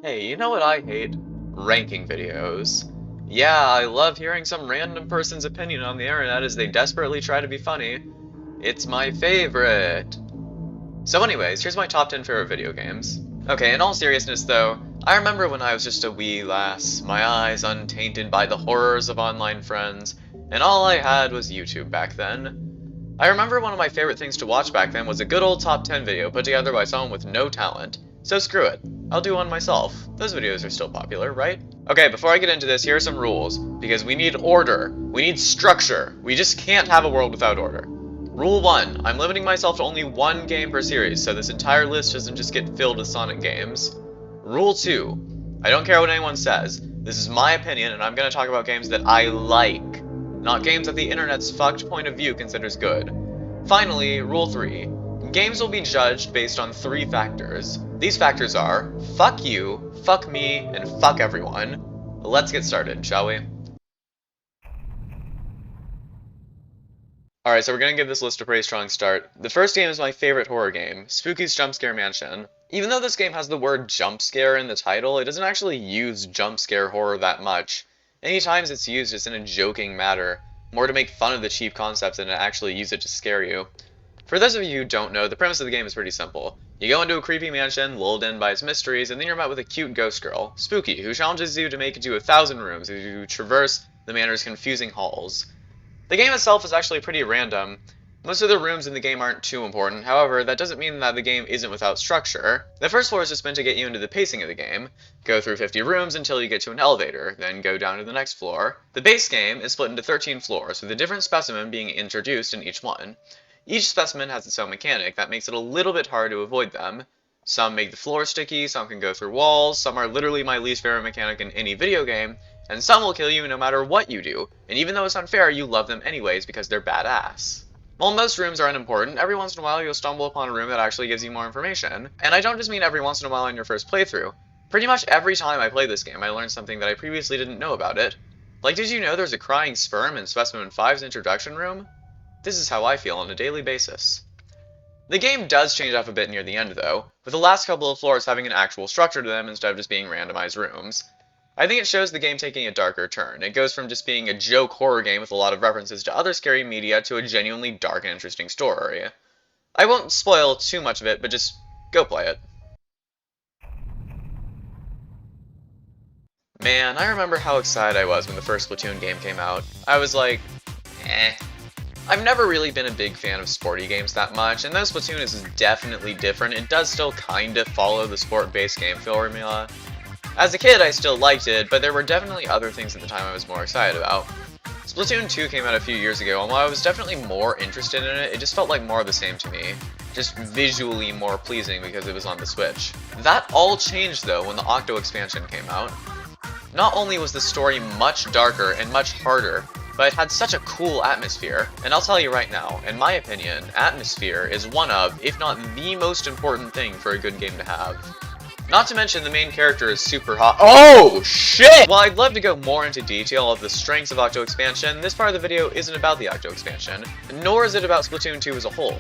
Hey, you know what I hate? Ranking videos. Yeah, I love hearing some random person's opinion on the internet as they desperately try to be funny. It's my favorite. So anyways, here's my top 10 favorite video games. Okay, in all seriousness though, I remember when I was just a wee lass, my eyes untainted by the horrors of online friends, and all I had was YouTube back then. I remember one of my favorite things to watch back then was a good old top 10 video put together by someone with no talent. So screw it. I'll do one myself. Those videos are still popular, right? Okay, before I get into this, here are some rules. Because we need order. We need structure. We just can't have a world without order. Rule 1. I'm limiting myself to only one game per series, so this entire list doesn't just get filled with Sonic games. Rule 2. I don't care what anyone says. This is my opinion, and I'm going to talk about games that I like, not games that the internet's fucked point of view considers good. Finally, Rule 3. Games will be judged based on 3 factors. These factors are, fuck you, fuck me, and fuck everyone. Let's get started, shall we? Alright, so we're gonna give this list a pretty strong start. The first game is my favorite horror game, Spooky's Jump Scare Mansion. Even though this game has the word jump scare in the title, it doesn't actually use jump scare horror that much. Any times it's used, it's in a joking manner, more to make fun of the cheap concepts than to actually use it to scare you. For those of you who don't know, the premise of the game is pretty simple. You go into a creepy mansion, lulled in by its mysteries, and then you're met with a cute ghost girl, Spooky, who challenges you to make it to 1,000 rooms as you traverse the manor's confusing halls. The game itself is actually pretty random. Most of the rooms in the game aren't too important, however, that doesn't mean that the game isn't without structure. The first floor is just meant to get you into the pacing of the game. Go through 50 rooms until you get to an elevator, then go down to the next floor. The base game is split into 13 floors, with a different specimen being introduced in each one. Each specimen has its own mechanic that makes it a little bit hard to avoid them. Some make the floor sticky, some can go through walls, some are literally my least favorite mechanic in any video game, and some will kill you no matter what you do, and even though it's unfair, you love them anyways because they're badass. While most rooms are unimportant, every once in a while you'll stumble upon a room that actually gives you more information. And I don't just mean every once in a while in your first playthrough. Pretty much every time I play this game, I learn something that I previously didn't know about it. Like, did you know there's a crying sperm in Specimen 5's introduction room? This is how I feel on a daily basis. The game does change up a bit near the end though, with the last couple of floors having an actual structure to them instead of just being randomized rooms. I think it shows the game taking a darker turn. It goes from just being a joke horror game with a lot of references to other scary media to a genuinely dark and interesting story. I won't spoil too much of it, but just go play it. Man, I remember how excited I was when the first Splatoon game came out. I was like, eh. I've never really been a big fan of sporty games that much, and though Splatoon is definitely different, it does still kinda follow the sport-based game formula. As a kid, I still liked it, but there were definitely other things at the time I was more excited about. Splatoon 2 came out a few years ago, and while I was definitely more interested in it, it just felt like more of the same to me. Just visually more pleasing because it was on the Switch. That all changed though when the Octo expansion came out. Not only was the story much darker and much harder, but it had such a cool atmosphere, and I'll tell you right now, in my opinion, atmosphere is one of, if not the most important thing for a good game to have. Not to mention the main character is super hot. Oh, shit! While I'd love to go more into detail of the strengths of Octo Expansion, this part of the video isn't about the Octo Expansion, nor is it about Splatoon 2 as a whole.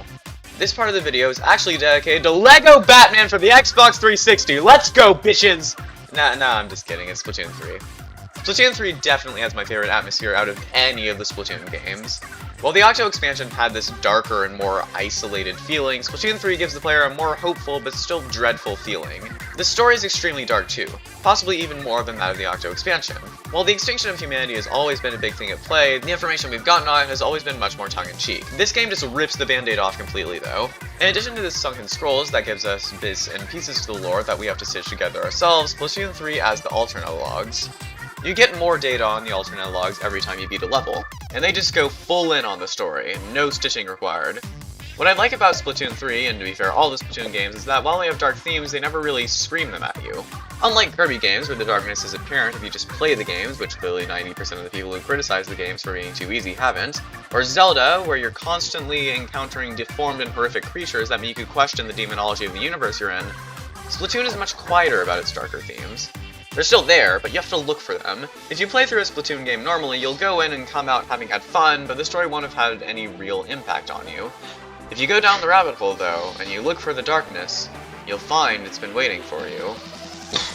This part of the video is actually dedicated to LEGO Batman for the Xbox 360. Let's go, bitches! Nah, I'm just kidding, it's Splatoon 3. Splatoon 3 definitely has my favorite atmosphere out of any of the Splatoon games. While the Octo expansion had this darker and more isolated feeling, Splatoon 3 gives the player a more hopeful but still dreadful feeling. The story is extremely dark too, possibly even more than that of the Octo expansion. While the extinction of humanity has always been a big thing at play, the information we've gotten on it has always been much more tongue-in-cheek. This game just rips the band-aid off completely though. In addition to the sunken scrolls that gives us bits and pieces to the lore that we have to stitch together ourselves, Splatoon 3 adds the alternate logs. You get more data on the alternate logs every time you beat a level, and they just go full in on the story, no stitching required. What I like about Splatoon 3, and to be fair all the Splatoon games, is that while they have dark themes, they never really scream them at you. Unlike Kirby games, where the darkness is apparent if you just play the games, which clearly 90% of the people who criticize the games for being too easy haven't, or Zelda, where you're constantly encountering deformed and horrific creatures that make you question the demonology of the universe you're in, Splatoon is much quieter about its darker themes. They're still there, but you have to look for them. If you play through a Splatoon game normally, you'll go in and come out having had fun, but the story won't have had any real impact on you. If you go down the rabbit hole, though, and you look for the darkness, you'll find it's been waiting for you.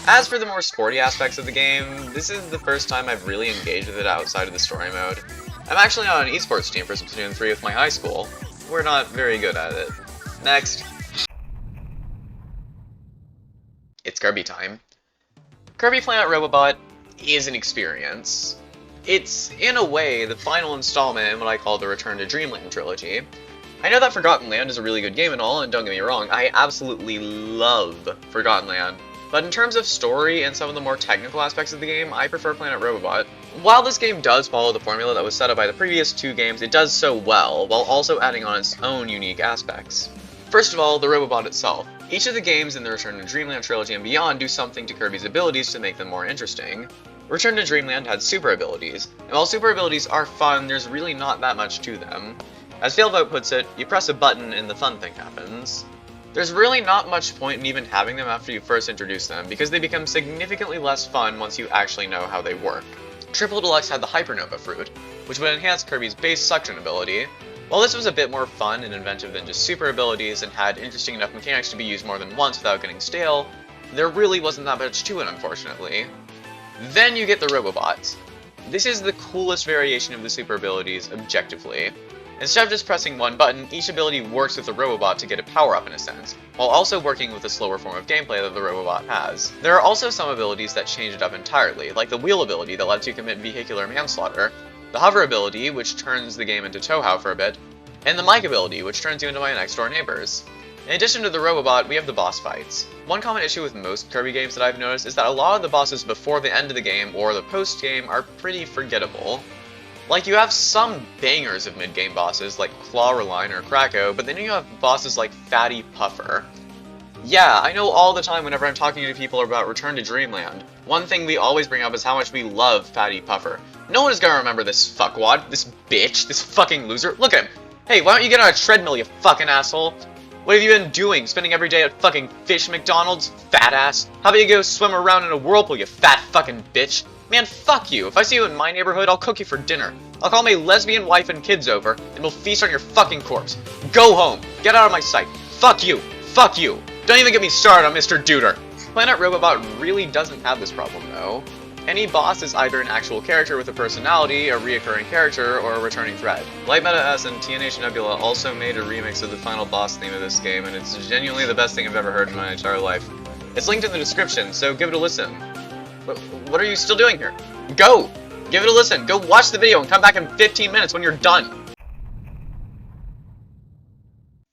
As for the more sporty aspects of the game, this is the first time I've really engaged with it outside of the story mode. I'm actually on an esports team for Splatoon 3 with my high school. We're not very good at it. Next. It's Kirby time. Kirby Planet Robobot is an experience. It's, in a way, the final installment in what I call the Return to Dreamland trilogy. I know that Forgotten Land is a really good game and all, and don't get me wrong, I absolutely love Forgotten Land. But in terms of story and some of the more technical aspects of the game, I prefer Planet Robobot. While this game does follow the formula that was set up by the previous two games, it does so well, while also adding on its own unique aspects. First of all, the Robobot itself. Each of the games in the Return to Dreamland trilogy and beyond do something to Kirby's abilities to make them more interesting. Return to Dreamland had super abilities, and while super abilities are fun, there's really not that much to them. As Failvote puts it, you press a button and the fun thing happens. There's really not much point in even having them after you first introduce them, because they become significantly less fun once you actually know how they work. Triple Deluxe had the Hypernova Fruit, which would enhance Kirby's base suction ability. While this was a bit more fun and inventive than just super abilities and had interesting enough mechanics to be used more than once without getting stale, there really wasn't that much to it, unfortunately. Then you get the Robobots. This is the coolest variation of the super abilities, objectively. Instead of just pressing one button, each ability works with the Robobot to get a power-up in a sense, while also working with the slower form of gameplay that the Robobot has. There are also some abilities that change it up entirely, like the Wheel ability that lets you commit vehicular manslaughter, the Hover ability, which turns the game into Touhou for a bit, and the Mic ability, which turns you into my next-door neighbors. In addition to the Robobot, we have the boss fights. One common issue with most Kirby games that I've noticed is that a lot of the bosses before the end of the game or the post-game are pretty forgettable. Like, you have some bangers of mid-game bosses, like Clawreline or Krakow, but then you have bosses like Fatty Puffer. Yeah, I know all the time whenever I'm talking to people about Return to Dreamland, one thing we always bring up is how much we love Fatty Puffer. No one is gonna remember this fuckwad, this bitch, this fucking loser. Look at him. Hey, why don't you get on a treadmill, you fucking asshole? What have you been doing? Spending every day at fucking Fish McDonald's? Fat ass. How about you go swim around in a whirlpool, you fat fucking bitch? Man, fuck you. If I see you in my neighborhood, I'll cook you for dinner. I'll call my lesbian wife and kids over, and we'll feast on your fucking corpse. Go home. Get out of my sight. Fuck you. Fuck you. Don't even get me started on Mr. Duder. Planet Robobot really doesn't have this problem, though. Any boss is either an actual character with a personality, a reoccurring character, or a returning threat. Light Meta S and TNH Nebula also made a remix of the final boss theme of this game, and it's genuinely the best thing I've ever heard in my entire life. It's linked in the description, so give it a listen. What are you still doing here? Go! Give it a listen. Go watch the video and come back in 15 minutes when you're done.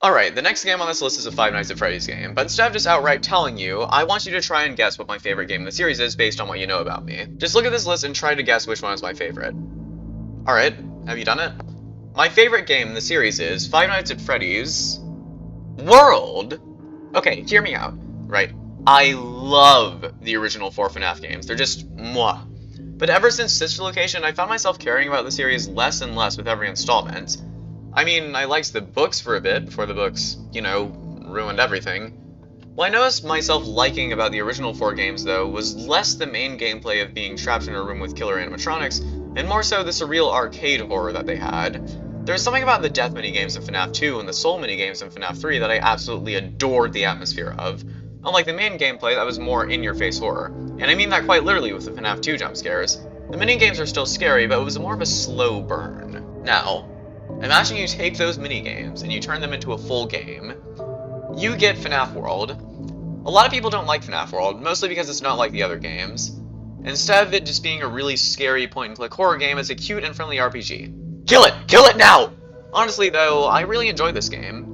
Alright, the next game on this list is a Five Nights at Freddy's game, but instead of just outright telling you, I want you to try and guess what my favorite game in the series is based on what you know about me. Just look at this list and try to guess which one is my favorite. Alright, have you done it? My favorite game in the series is Five Nights at Freddy's World! Okay, hear me out, right? I love the original 4 FNaF games. They're just mwah. But ever since Sister Location, I found myself caring about the series less and less with every installment. I mean, I liked the books for a bit, before the books, you know, ruined everything. What I noticed myself liking about the original 4 games, though, was less the main gameplay of being trapped in a room with killer animatronics, and more so the surreal arcade horror that they had. There was something about the death minigames in FNaF 2 and the soul minigames in FNaF 3 that I absolutely adored the atmosphere of. Unlike the main gameplay, that was more in-your-face horror. And I mean that quite literally with the FNaF 2 jump scares. The minigames are still scary, but it was more of a slow burn. Now, imagine you take those minigames and you turn them into a full game. You get FNaF World. A lot of people don't like FNaF World, mostly because it's not like the other games. Instead of it just being a really scary point-and-click horror game, it's a cute and friendly RPG. Kill it! Kill it now! Honestly, though, I really enjoy this game.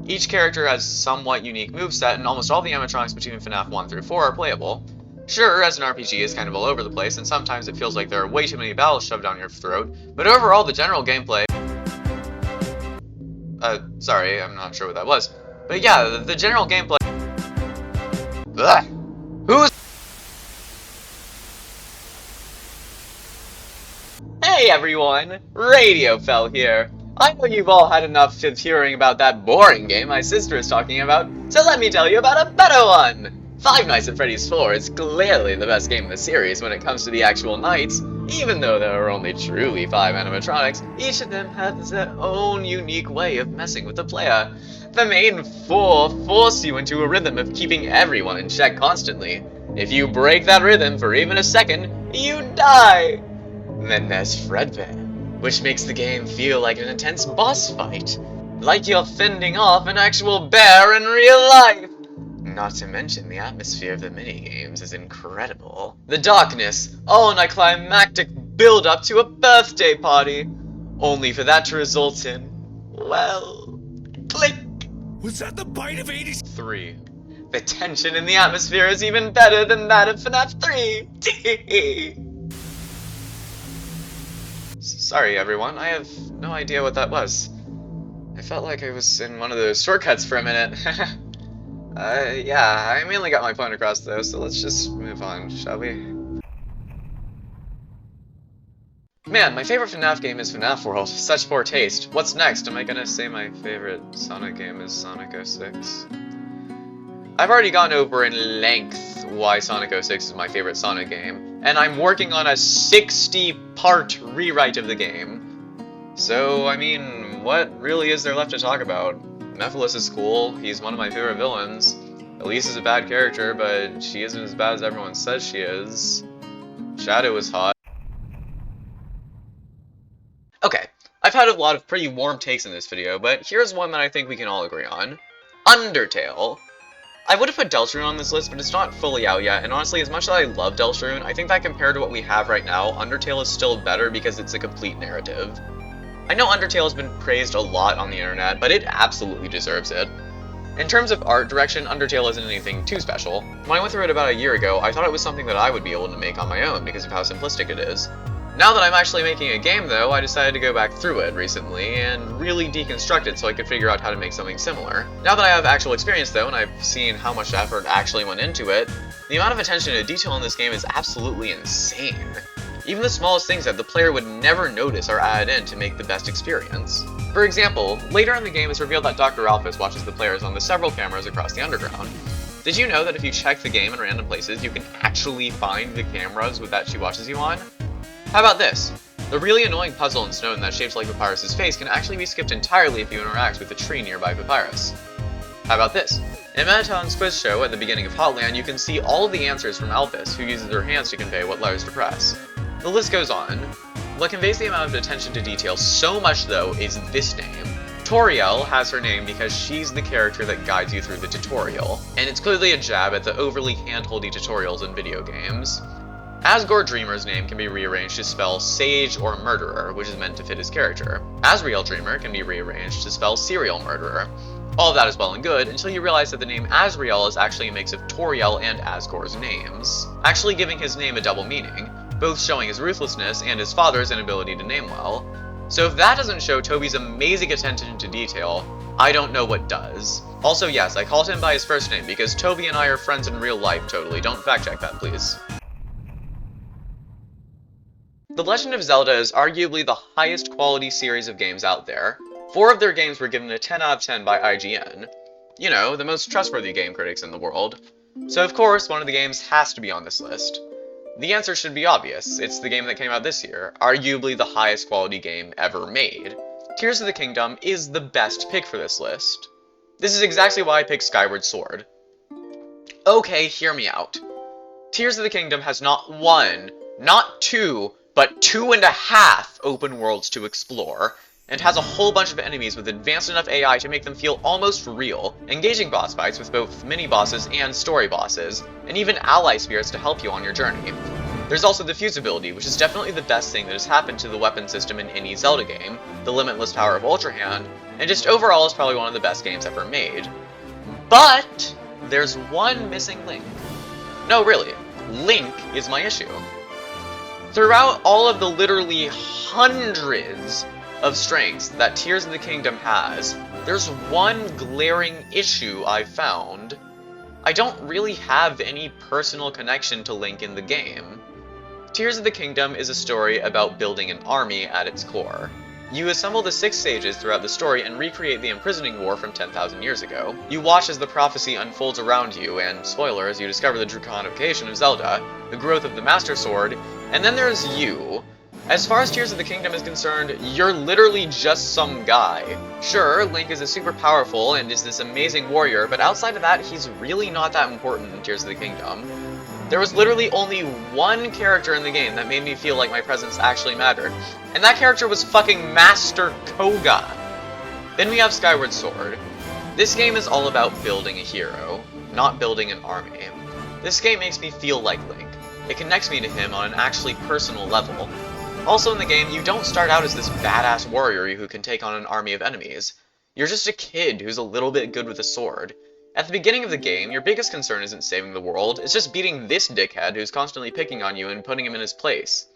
Each character has somewhat unique moveset, and almost all the animatronics between FNaF 1 through 4 are playable. Sure, as an RPG, it's kind of all over the place, and sometimes it feels like there are way too many battles shoved down your throat, but overall, the general gameplay... sorry, I'm not sure what that was. But yeah, the general gameplay... Ugh. Who's... Hey everyone! RadioFell here! I know you've all had enough of hearing about that boring game my sister is talking about, so let me tell you about a better one! Five Nights at Freddy's 4 is clearly the best game in the series when it comes to the actual nights. Even though there are only truly 5 animatronics, each of them has their own unique way of messing with the player. The main 4 force you into a rhythm of keeping everyone in check constantly. If you break that rhythm for even a second, you die! Then there's Fredbear, which makes the game feel like an intense boss fight. Like you're fending off an actual bear in real life! Not to mention the atmosphere of the minigames is incredible. The darkness, all in a climactic build-up to a birthday party, only for that to result in, well, click! Was that the bite of 83? The tension in the atmosphere is even better than that of FNaF 3! Sorry everyone, I have no idea what that was. I felt like I was in one of those shortcuts for a minute. Yeah, I mainly got my point across though, so let's just move on, shall we? Man, my favorite FNaF game is FNaF World. Such poor taste. What's next? Am I gonna say my favorite Sonic game is Sonic 06? I've already gone over in length why Sonic 06 is my favorite Sonic game, and I'm working on a 60-part rewrite of the game. So, I mean, what really is there left to talk about? Mephiles is cool, he's one of my favorite villains. Elise is a bad character, but she isn't as bad as everyone says she is. Shadow is hot. Okay, I've had a lot of pretty warm takes in this video, but here's one that I think we can all agree on. Undertale. I would have put Deltarune on this list, but it's not fully out yet, and honestly, as much as I love Deltarune, I think that compared to what we have right now, Undertale is still better because it's a complete narrative. I know Undertale has been praised a lot on the internet, but it absolutely deserves it. In terms of art direction, Undertale isn't anything too special. When I went through it about a year ago, I thought it was something that I would be able to make on my own because of how simplistic it is. Now that I'm actually making a game though, I decided to go back through it recently and really deconstruct it so I could figure out how to make something similar. Now that I have actual experience though, and I've seen how much effort actually went into it, the amount of attention to detail in this game is absolutely insane. Even the smallest things that the player would never notice are added in to make the best experience. For example, later in the game it's revealed that Dr. Alphys watches the players on the several cameras across the underground. Did you know that if you check the game in random places, you can actually find the cameras that she watches you on? How about this? The really annoying puzzle in stone that's shaped like Papyrus's face can actually be skipped entirely if you interact with a tree nearby Papyrus. How about this? In Mettaton's quiz show at the beginning of Hotland, you can see all of the answers from Alphys, who uses her hands to convey what letters to press. The list goes on. What conveys the amount of attention to detail so much, though, is this name. Toriel has her name because she's the character that guides you through the tutorial, and it's clearly a jab at the overly hand-holdy tutorials in video games. Asgore Dreamer's name can be rearranged to spell Sage or Murderer, which is meant to fit his character. Asriel Dreamer can be rearranged to spell Serial Murderer. All of that is well and good, until you realize that the name Asriel is actually a mix of Toriel and Asgore's names, actually giving his name a double meaning, both showing his ruthlessness and his father's inability to name well. So if that doesn't show Toby's amazing attention to detail, I don't know what does. Also yes, I called him by his first name because Toby and I are friends in real life, totally. Don't fact check that, please. The Legend of Zelda is arguably the highest quality series of games out there. 4 of their games were given a 10 out of 10 by IGN. You know, the most trustworthy game critics in the world. So of course, one of the games has to be on this list. The answer should be obvious. It's the game that came out this year, arguably the highest quality game ever made. Tears of the Kingdom is the best pick for this list. This is exactly why I picked Skyward Sword. Okay, hear me out. Tears of the Kingdom has not 1, not 2, but 2.5 open worlds to explore, and has a whole bunch of enemies with advanced enough AI to make them feel almost real, engaging boss fights with both mini-bosses and story bosses, and even ally spirits to help you on your journey. There's also the fuse ability, which is definitely the best thing that has happened to the weapon system in any Zelda game, the limitless power of Ultra Hand, and just overall is probably one of the best games ever made. But there's one missing link. No, really, Link is my issue. Throughout all of the literally hundreds of strengths that Tears of the Kingdom has, there's one glaring issue I've found. I don't really have any personal connection to Link in the game. Tears of the Kingdom is a story about building an army at its core. You assemble the 6 sages throughout the story and recreate the imprisoning war from 10,000 years ago. You watch as the prophecy unfolds around you, and spoilers, you discover the draconification of Zelda, the growth of the Master Sword, and then there's you. As far as Tears of the Kingdom is concerned, you're literally just some guy. Sure, Link is a super powerful and is this amazing warrior, but outside of that, he's really not that important in Tears of the Kingdom. There was literally only one character in the game that made me feel like my presence actually mattered, and that character was fucking Master Koga. Then we have Skyward Sword. This game is all about building a hero, not building an army. This game makes me feel like Link. It connects me to him on an actually personal level. Also in the game, you don't start out as this badass warrior who can take on an army of enemies. You're just a kid who's a little bit good with a sword. At the beginning of the game, your biggest concern isn't saving the world, it's just beating this dickhead who's constantly picking on you and putting him in his place.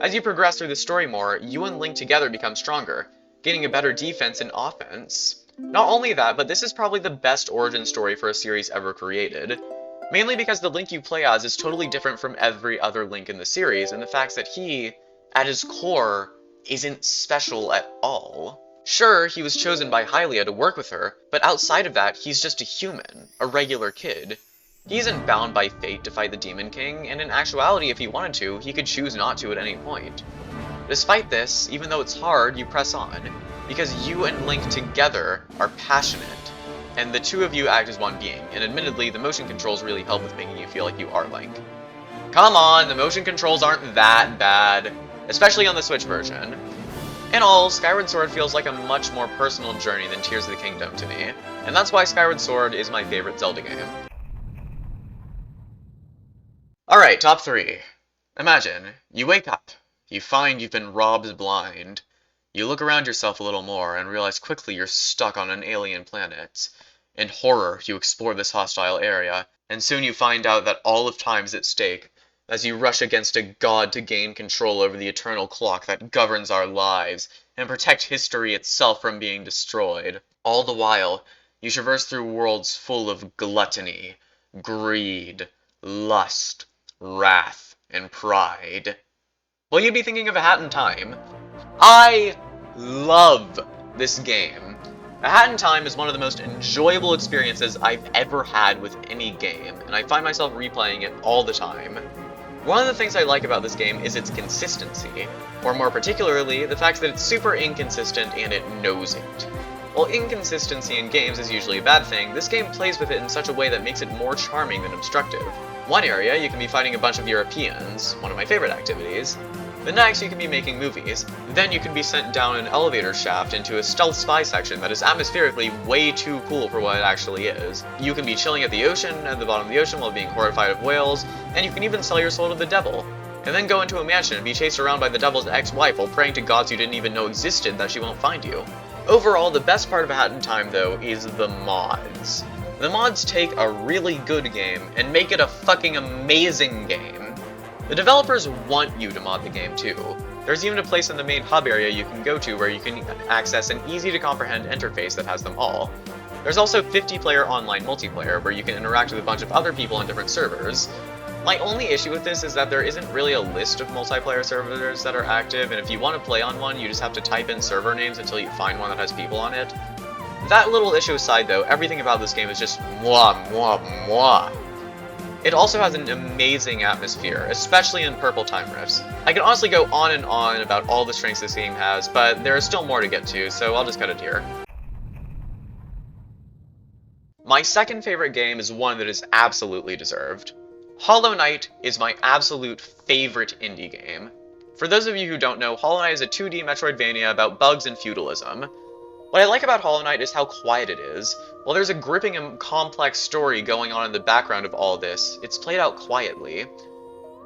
As you progress through the story more, you and Link together become stronger, gaining a better defense and offense. Not only that, but this is probably the best origin story for a series ever created. Mainly because the Link you play as is totally different from every other Link in the series, and the fact that he, at his core, isn't special at all. Sure, he was chosen by Hylia to work with her, but outside of that, he's just a human, a regular kid. He isn't bound by fate to fight the Demon King, and in actuality, if he wanted to, he could choose not to at any point. Despite this, even though it's hard, you press on, because you and Link together are passionate, and the two of you act as one being, and admittedly, the motion controls really help with making you feel like you are Link. Come on, the motion controls aren't that bad, especially on the Switch version. In all, Skyward Sword feels like a much more personal journey than Tears of the Kingdom to me, and that's why Skyward Sword is my favorite Zelda game. Alright, top 3. Imagine, you wake up, you find you've been robbed blind. You look around yourself a little more and realize quickly you're stuck on an alien planet. In horror, you explore this hostile area, and soon you find out that all of time is at stake, as you rush against a god to gain control over the eternal clock that governs our lives, and protect history itself from being destroyed. All the while, you traverse through worlds full of gluttony, greed, lust, wrath, and pride. Well, you'd be thinking of A Hat in Time. I love this game. A Hat in Time is one of the most enjoyable experiences I've ever had with any game, and I find myself replaying it all the time. One of the things I like about this game is its consistency, or more particularly, the fact that it's super inconsistent and it knows it. While inconsistency in games is usually a bad thing, this game plays with it in such a way that makes it more charming than obstructive. One area, you can be fighting a bunch of Europeans, one of my favorite activities. The next, you can be making movies. Then you can be sent down an elevator shaft into a stealth spy section that is atmospherically way too cool for what it actually is. You can be chilling at the ocean, at the bottom of the ocean while being horrified of whales, and you can even sell your soul to the devil. And then go into a mansion and be chased around by the devil's ex-wife while praying to gods you didn't even know existed that she won't find you. Overall, the best part of A Hat in Time, though, is the mods. The mods take a really good game and make it a fucking amazing game. The developers want you to mod the game too. There's even a place in the main hub area you can go to where you can access an easy-to-comprehend interface that has them all. There's also 50-player online multiplayer where you can interact with a bunch of other people on different servers. My only issue with this is that there isn't really a list of multiplayer servers that are active, and if you want to play on one, you just have to type in server names until you find one that has people on it. That little issue aside though, everything about this game is just mwah mwah mwah. It also has an amazing atmosphere, especially in Purple Time Rifts. I could honestly go on and on about all the strengths this game has, but there is still more to get to, so I'll just cut it here. My second favorite game is one that is absolutely deserved. Hollow Knight is my absolute favorite indie game. For those of you who don't know, Hollow Knight is a 2D Metroidvania about bugs and feudalism. What I like about Hollow Knight is how quiet it is. While there's a gripping and complex story going on in the background of all this, it's played out quietly.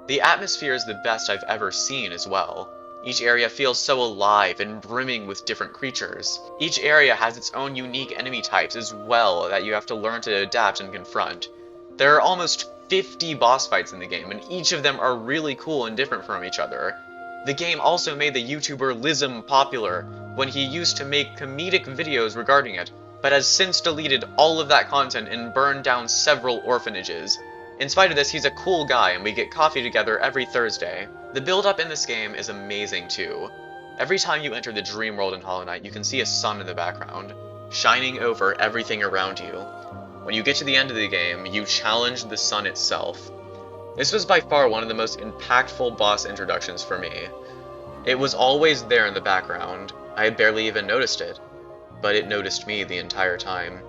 The atmosphere is the best I've ever seen as well. Each area feels so alive and brimming with different creatures. Each area has its own unique enemy types as well that you have to learn to adapt and confront. There are almost 50 boss fights in the game, and each of them are really cool and different from each other. The game also made the YouTuber Lism popular when he used to make comedic videos regarding it, but has since deleted all of that content and burned down several orphanages. In spite of this, he's a cool guy and we get coffee together every Thursday. The build-up in this game is amazing too. Every time you enter the dream world in Hollow Knight, you can see a sun in the background, shining over everything around you. When you get to the end of the game, you challenge the sun itself. This was by far one of the most impactful boss introductions for me. It was always there in the background. I had barely even noticed it, but it noticed me the entire time.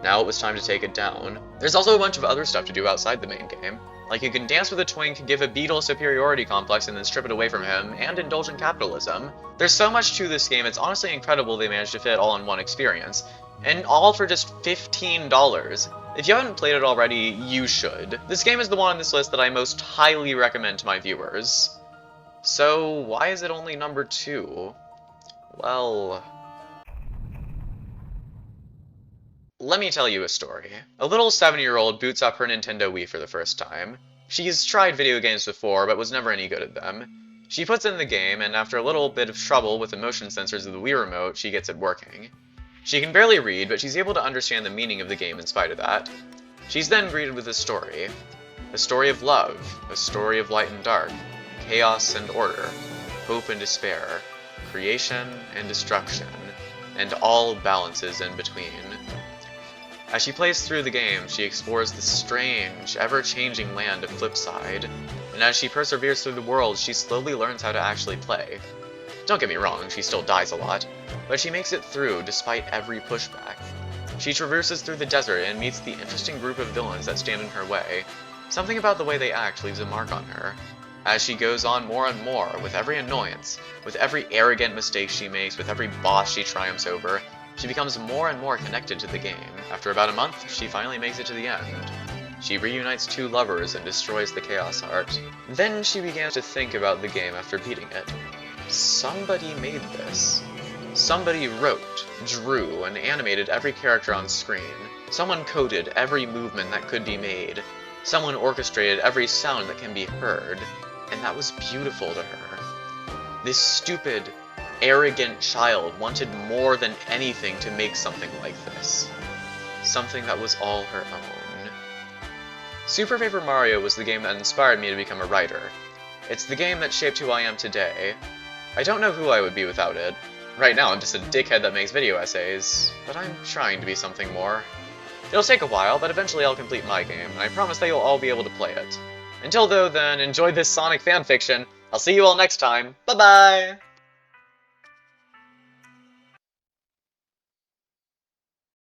Now it was time to take it down. There's also a bunch of other stuff to do outside the main game. Like, you can dance with a twink, give a beetle a superiority complex, and then strip it away from him, and indulge in capitalism. There's so much to this game, it's honestly incredible they managed to fit all in one experience. And all for just $15. If you haven't played it already, you should. This game is the one on this list that I most highly recommend to my viewers. So, why is it only number 2? Well... let me tell you a story. A little 7-year-old boots up her Nintendo Wii for the first time. She's tried video games before, but was never any good at them. She puts in the game, and after a little bit of trouble with the motion sensors of the Wii remote, she gets it working. She can barely read, but she's able to understand the meaning of the game in spite of that. She's then greeted with a story. A story of love, a story of light and dark, chaos and order, hope and despair, creation and destruction, and all balances in between. As she plays through the game, she explores the strange, ever-changing land of Flipside, and as she perseveres through the world, she slowly learns how to actually play. Don't get me wrong, she still dies a lot, but she makes it through despite every pushback. She traverses through the desert and meets the interesting group of villains that stand in her way. Something about the way they act leaves a mark on her. As she goes on more and more, with every annoyance, with every arrogant mistake she makes, with every boss she triumphs over, she becomes more and more connected to the game. After about a month, she finally makes it to the end. She reunites 2 lovers and destroys the Chaos Heart. Then she began to think about the game after beating it. Somebody made this. Somebody wrote, drew, and animated every character on screen. Someone coded every movement that could be made. Someone orchestrated every sound that can be heard. And that was beautiful to her. This stupid, arrogant child wanted more than anything to make something like this. Something that was all her own. Super Paper Mario was the game that inspired me to become a writer. It's the game that shaped who I am today. I don't know who I would be without it. Right now I'm just a dickhead that makes video essays, but I'm trying to be something more. It'll take a while, but eventually I'll complete my game, and I promise that you'll all be able to play it. Until then, enjoy this Sonic fanfiction. I'll see you all next time. Bye-bye!